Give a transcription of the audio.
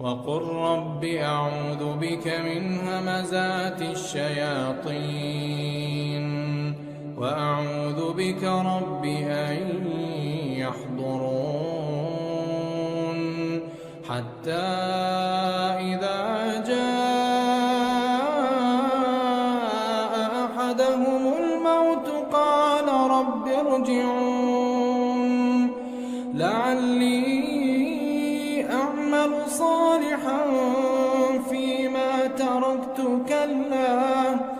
وقل رب أعوذ بك من همزات الشياطين وأعوذ بك رب أن يحضرون حتى إذا جاء أحدهم الموت قال رب ارجعون لعلي أعمل صالحا فيما تركت كلا